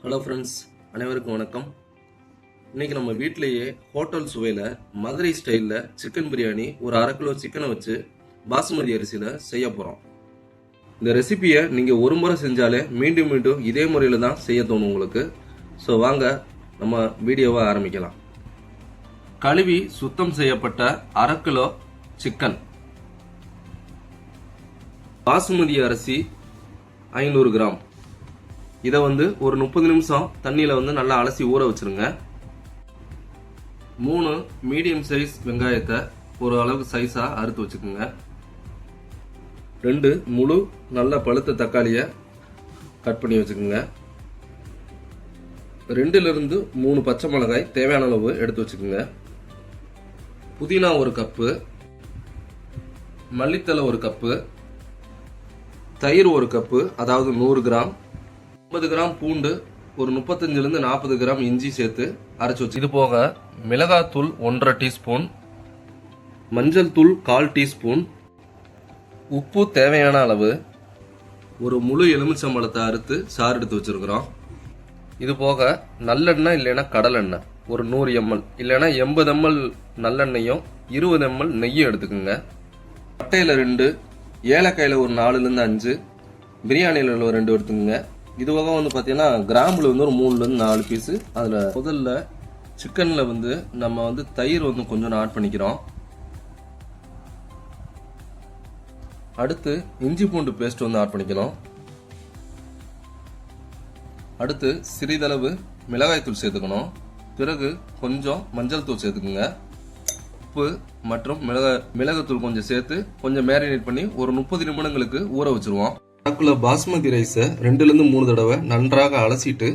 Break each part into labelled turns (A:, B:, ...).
A: Hello friends, அனைவருக்கும் வணக்கம். இன்றைக்கி நம்ம வீட்டிலையே ஹோட்டல் சுவையில் மதுரை ஸ்டைலில் சிக்கன் பிரியாணி ஒரு 1/2 கிலோ சிக்கனை வச்சு பாசுமதி அரிசியில் செய்ய போகிறோம். இந்த ரெசிபியை நீங்கள் ஒரு முறை செஞ்சாலே மீண்டும் மீண்டும் இதே முறையில் தான் செய்ய தோணும் உங்களுக்கு. ஸோ வாங்க நம்ம வீடியோவை ஆரம்பிக்கலாம். கழுவி சுத்தம் செய்யப்பட்ட 1/2 கிலோ சிக்கன், பாசுமதி அரிசி 500 கிராம். இதை ஒரு 30 நிமிஷம் தண்ணியில் நல்லா அலசி ஊற வச்சிருங்க. 3 மீடியம் சைஸ் வெங்காயத்தை ஒரு அளவுக்கு சைஸாக அறுத்து வச்சுக்கோங்க. 2 முழு நல்ல பழுத்த தக்காளியை கட் பண்ணி வச்சுக்கோங்க. 2லிருந்து 3 பச்சை மிளகாய் தேவையான அளவு எடுத்து வச்சுக்கோங்க. புதினா 1 கப்பு, மல்லித்தலை 1 கப்பு, தயிர் 1 கப்பு, அதாவது 100 கிராம், 50 கிராம் பூண்டு, ஒரு 35லிருந்து 40 கிராம் இஞ்சி சேர்த்து அரைச்சி வச்சு. இது போக மிளகாத்தூள் 1/2 டீஸ்பூன், மஞ்சள் தூள் 1/4 டீஸ்பூன், உப்பு தேவையான அளவு, ஒரு முழு எலுமிச்சம்பழத்தை அறுத்து சாறு எடுத்து வச்சிருக்கிறோம். இது போக நல்லெண்ணெய் இல்லைன்னா கடலெண்ணெய் ஒரு 100 ml இல்லைன்னா 80 ml நல்லெண்ணெயும் 20 ml நெய்யும் எடுத்துக்கோங்க. பட்டையில் 2, ஏலக்காயில் ஒரு 4லிருந்து 5, பிரியாணியில் ஒரு 2 எடுத்துக்கோங்க. இது போக பார்த்தீங்கன்னா கிராம்புல ஒரு 3லிருந்து 4 பீஸு. அதில் முதல்ல சிக்கனில் நம்ம தயிர் கொஞ்சம் ஆட் பண்ணிக்கிறோம். அடுத்து இஞ்சி பூண்டு பேஸ்ட் ஆட் பண்ணிக்கிறோம். அடுத்து சிறிதளவு மிளகாய் தூள் சேர்த்துக்கணும். பிறகு கொஞ்சம் மஞ்சள் தூள் சேர்த்துக்குங்க. உப்பு மற்றும் மிளகாத்தூள் கொஞ்சம் சேர்த்து கொஞ்சம் மேரினேட் பண்ணி ஒரு 30 நிமிடங்களுக்கு ஊற வச்சிருவோம். 1/2 கிலோ பாஸ்மதி ரைஸை 2லிருந்து 3 தடவை நன்றாக அலசிட்டு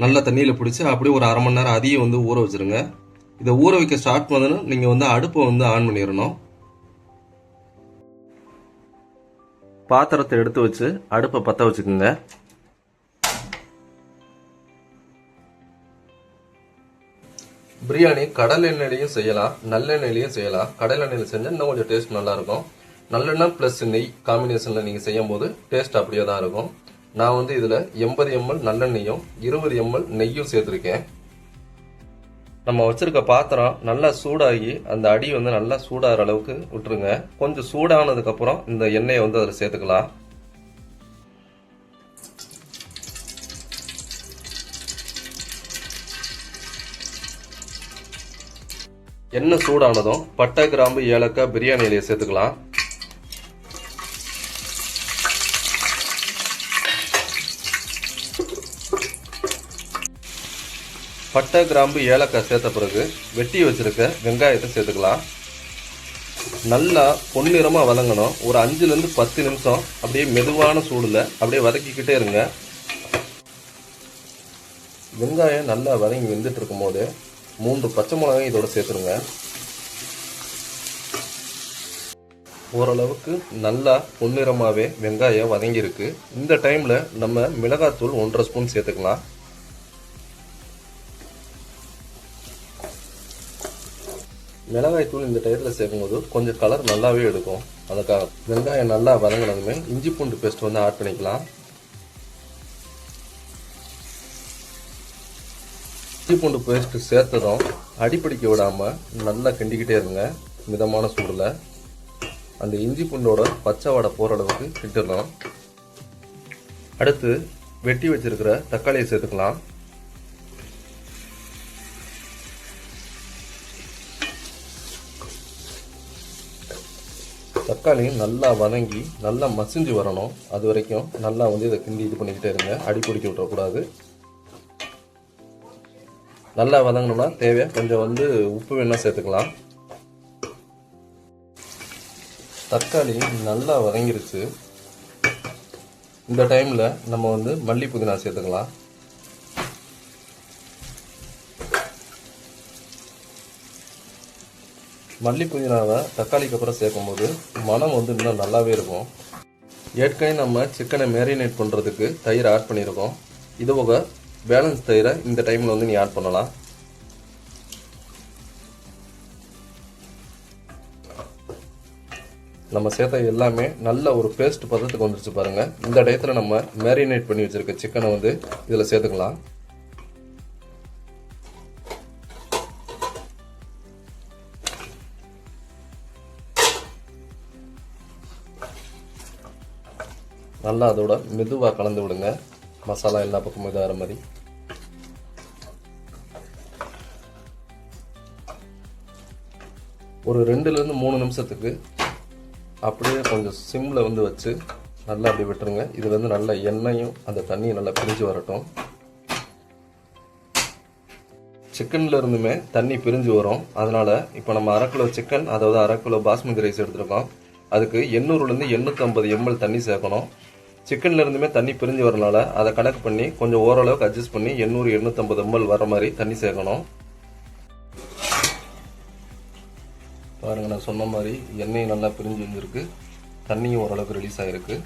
A: நல்லா தண்ணியில் பிடிச்சி அப்படியே ஒரு 1/2 மணி நேரம் அதையும் ஊற வச்சிருங்க. இதை ஊற வைக்க ஸ்டார்ட் பண்ணதுன்னு நீங்கள் அடுப்பை ஆன் பண்ணிடணும். பாத்திரத்தை எடுத்து வச்சு அடுப்பை பற்ற வச்சுக்கோங்க. பிரியாணி கடல் எண்ணெயிலையும் செய்யலாம், நல்லெண்ணெயிலையும் செய்யலாம். கடல் எண்ணெயில் செஞ்சால் இன்னும் கொஞ்சம் டேஸ்ட் நல்லா இருக்கும். நல்லெண்ணெய் ப்ளஸ் நெய் காம்பினேஷனில் நீங்கள் செய்யும் போது டேஸ்ட் அப்படியே தான் இருக்கும். நான் இதில் 80 ml நல்லெண்ணெயும் 20 ml நெய்யும் சேர்த்துருக்கேன். நம்ம வச்சுருக்க பாத்திரம் நல்லா சூடாகி அந்த அடி நல்லா சூடாகிற அளவுக்கு விட்டுருங்க. கொஞ்சம் சூடானதுக்கப்புறம் இந்த எண்ணெயை அதில் சேர்த்துக்கலாம். எண்ணெய் சூடானதும் பட்டை, கிராம்பு, ஏலக்காய், பிரியாணி இலையை சேர்த்துக்கலாம். பட்டை, கிராம்பு, ஏலக்காய் சேர்த்த பிறகு வெட்டி வச்சிருக்க வெங்காயத்தை சேர்த்துக்கலாம். நல்லா பொன்னிறமாக வதங்கணும். ஒரு 5லிருந்து 10 நிமிஷம் அப்படியே மெதுவான சூடில் அப்படியே வதக்கிக்கிட்டே இருங்க. வெங்காயம் நல்லா வதங்கி வெந்துட்டு இருக்கும் போது 3 பச்சை மிளகாயும் இதோட சேர்த்துருங்க. ஓரளவுக்கு நல்லா பொன்னிறமாகவே வெங்காயம் வதங்கியிருக்கு. இந்த டைமில் நம்ம மிளகாத்தூள் 1/2 ஸ்பூன் சேர்த்துக்கலாம். மிளகாய்த்தூள் இந்த டயத்தில் சேர்க்கும்போது கொஞ்சம் கலர் நல்லாவே எடுக்கும். அதுக்காக வெங்காயம் நல்லா வதங்கினதுமே இஞ்சி பூண்டு பேஸ்ட் ஆட் பண்ணிக்கலாம். இஞ்சி பூண்டு பேஸ்ட் சேர்த்ததும் அடிப்பிடிக்க விடாமல் நல்லா கிண்டிக்கிட்டே இருங்க. மிதமான சூடில் அந்த இஞ்சி பூண்டோட பச்சை வாடை போகிற அளவுக்கு கிண்டிடலாம். அடுத்து வெட்டி வச்சிருக்கிற தக்காளியை சேர்த்துக்கலாம். தக்காளி நல்லா வதங்கி நல்லா மசிஞ்சு வரணும். அது வரைக்கும் நல்லா இதை கிண்டி இது பண்ணிக்கிட்டே இருங்க. அடி பிடிக்க விட்டுறக்கூடாது. நல்லா வதங்கணும்னா தேவை கொஞ்சம் உப்பு வேணால் சேர்த்துக்கலாம். தக்காளி நல்லா வதங்கிருச்சு. இந்த டைமில் நம்ம மல்லி புதினா சேர்த்துக்கலாம். மல்லி புதினாவை தக்காளிக்கு அப்புறம் சேர்க்கும்போது மனம் இன்னும் நல்லாவே இருக்கும். ஏற்கனவே நம்ம சிக்கனை மேரினேட் பண்ணுறதுக்கு தயிர் ஆட் பண்ணியிருக்கோம். இது போக பேலன்ஸ் தயிரை இந்த டைமில் நீ ஆட் பண்ணலாம். நம்ம சேர்த்த எல்லாமே நல்ல ஒரு பேஸ்ட் பதத்துக்கு வந்துருச்சு பாருங்க. இந்த டயத்தில் நம்ம மேரினேட் பண்ணி வச்சிருக்க சிக்கனை வந்து இதில் சேர்த்துக்கலாம். நல்லா அதோட மெதுவாக கலந்து விடுங்க. மசாலா எல்லா பக்கமும் இதாகிற மாதிரி. ஒரு 2லேருந்து 3 நிமிஷத்துக்கு அப்படியே கொஞ்சம் சிம்மில் வந்து வச்சு நல்லா அப்படி விட்டுருங்க. இது வந்து நல்ல எண்ணெயும் அந்த தண்ணியும் நல்லா பிரிஞ்சு வரட்டும். சிக்கனில் இருந்துமே தண்ணி பிரிஞ்சு வரும். அதனால் இப்போ நம்ம 1/2 கிலோ சிக்கன், அதாவது 1/2 கிலோ பாஸ்மதி ரைஸ் எடுத்துருக்கோம். அதுக்கு 800லேருந்து 850 ml தண்ணி சேர்க்கணும். சிக்கன்ல இருந்துமே தண்ணி பிரிஞ்சு வரனால அதை கணக்கு பண்ணி கொஞ்சம் ஓரளவுக்கு அட்ஜஸ்ட் பண்ணி 800-850 ml வர மாதிரி தண்ணி சேர்க்கணும். பாருங்க, நான் சொன்ன மாதிரி எண்ணெய் நல்லா பிரிஞ்சு வந்துருக்கு, தண்ணியும் ஓரளவுக்கு ரிலீஸ் ஆகிருக்கு.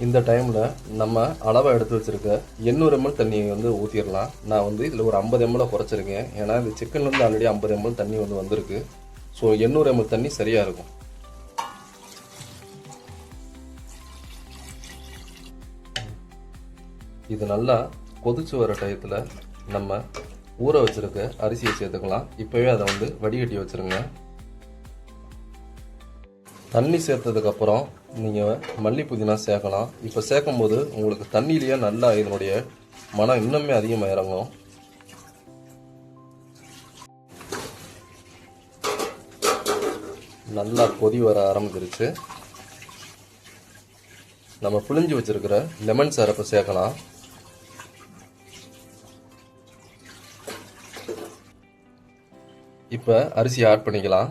A: இந்த டைமில் நம்ம அளவாக எடுத்து வச்சுருக்க 800 ml தண்ணியை வந்து ஊற்றிடலாம். நான் வந்து இதில் ஒரு 50 ml குறைச்சிருக்கேன். ஏன்னா இது சிக்கன்லேருந்து ஆல்ரெடி 50 ml தண்ணி வந்து வந்திருக்கு. ஸோ 800 ml தண்ணி சரியாக இருக்கும். இது நல்லா கொதிச்சு வர டயத்தில் நம்ம ஊற வச்சுருக்க அரிசியை சேர்த்துக்கலாம். இப்போவே அதை வந்து வடிகட்டி வச்சுருங்க. தண்ணி சேர்த்ததுக்கப்புறம் நீங்கள் மல்லி புதினா சேர்க்கலாம். இப்போ சேர்க்கும்போது உங்களுக்கு தண்ணியிலேயே நல்லா இதனுடைய மனம் இன்னுமே அதிகமாக இறங்கும். நல்லா கொதி வர ஆரம்பிச்சிருச்சு. நம்ம புளிஞ்சு வச்சுருக்கிற லெமன் சாரப்பை சேர்க்கலாம். இப்போ அரிசியை ஆட் பண்ணிக்கலாம்.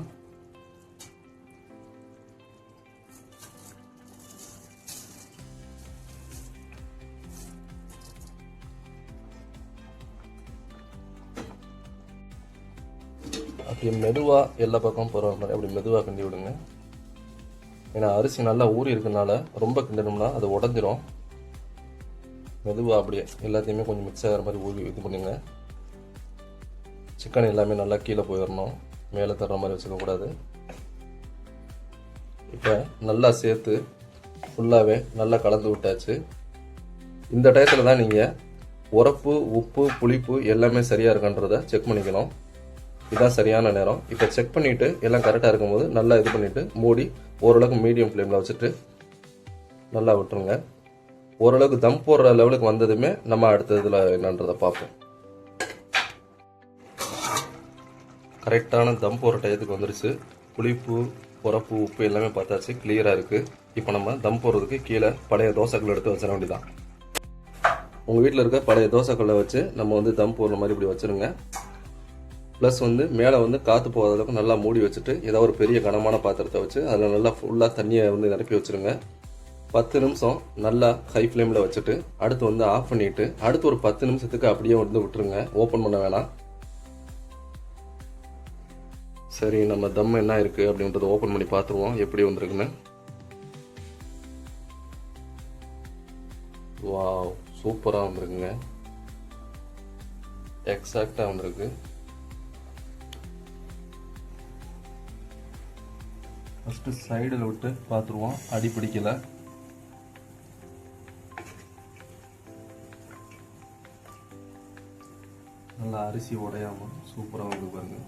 A: அப்படி மெதுவாக எல்லா பக்கமும் போகிற மாதிரி அப்படி மெதுவாக கிண்டி விடுங்க. ஏன்னா அரிசி நல்லா ஊறி இருக்கனால ரொம்ப கிண்டணும்னா அது உடஞ்சிரும். மெதுவாக அப்படியே எல்லாத்தையுமே கொஞ்சம் மிக்ஸ் ஆகிற மாதிரி ஊறி இது பண்ணுங்க. சிக்கன் எல்லாமே நல்லா கீழே போயிடணும், மேலே தர்ற மாதிரி வச்சுக்கக்கூடாது. இப்போ நல்லா சேர்த்து ஃபுல்லாகவே நல்லா கலந்து விட்டாச்சு. இந்த டயத்தில் தான் நீங்கள் உரப்பு, உப்பு, புளிப்பு எல்லாமே சரியாக இருக்கான்றதை செக் பண்ணிக்கணும். இதுதான் சரியான நேரம். இப்போ செக் பண்ணிவிட்டு எல்லாம் கரெக்டாக இருக்கும்போது நல்லா இது பண்ணிவிட்டு மூடி ஓரளவுக்கு மீடியம் ஃப்ளேமில் வச்சுட்டு நல்லா விட்டுருங்க. ஓரளவுக்கு தம் போடுற லெவலுக்கு வந்ததுமே நம்ம அடுத்த இதில் என்னன்றதை பார்ப்போம். கரெக்டான தம் போடுற டயத்துக்கு வந்துருச்சு. புளிப்பு, உரப்பு, உப்பு எல்லாமே பார்த்தாச்சு, கிளியராக இருக்குது. இப்போ நம்ம தம் போடுறதுக்கு கீழே பழைய தோசைக்கல் எடுத்து வச்சிட வேண்டியதான். உங்கள் வீட்டில் இருக்க பழைய தோசைக்கல்லை வச்சு நம்ம வந்து தம் போடுற மாதிரி இப்படி வச்சுருங்க. ப்ளஸ் வந்து மேலே வந்து காற்று போகாத அளவுக்கு நல்லா மூடி வச்சுட்டு ஏதாவது ஒரு பெரிய கனமான பாத்திரத்தை வச்சு அதில் நல்லா ஃபுல்லாக தண்ணியை வந்து நிரப்பி வச்சுருங்க. 10 நிமிஷம் நல்லா ஹை ஃப்ளேமில் வச்சுட்டு அடுத்து வந்து ஆஃப் பண்ணிவிட்டு அடுத்து ஒரு 10 நிமிஷத்துக்கு அப்படியே வந்து விட்டுருங்க. ஓப்பன் பண்ண வேணாம். சரி, நம்ம தம் என்ன இருக்குது அப்படின்றத ஓப்பன் பண்ணி பார்த்துருவோம் எப்படி வந்திருக்குன்னு. வாவ், சூப்பராக வந்திருக்குங்க. எக்ஸாக்டாக வந்திருக்கு. ஃபஸ்ட்டு சைடில் விட்டு பார்த்துருவோம், அடி பிடிக்கல. நல்லா அரிசி உடையாமல் சூப்பராக வந்து பாருங்க,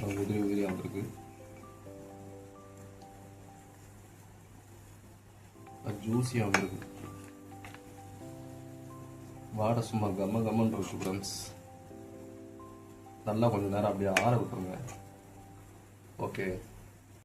A: உதிரி உதிரியாக வந்திருக்கு. ஜூஸியாக வந்திருக்கு. வாடை சும்மா கம்ம கம்மன் இருக்கு ஃப்ரெண்ட்ஸ். நல்லா கொஞ்சம் நேரம் அப்படியே ஆற விட்டுருங்க. ஓகே.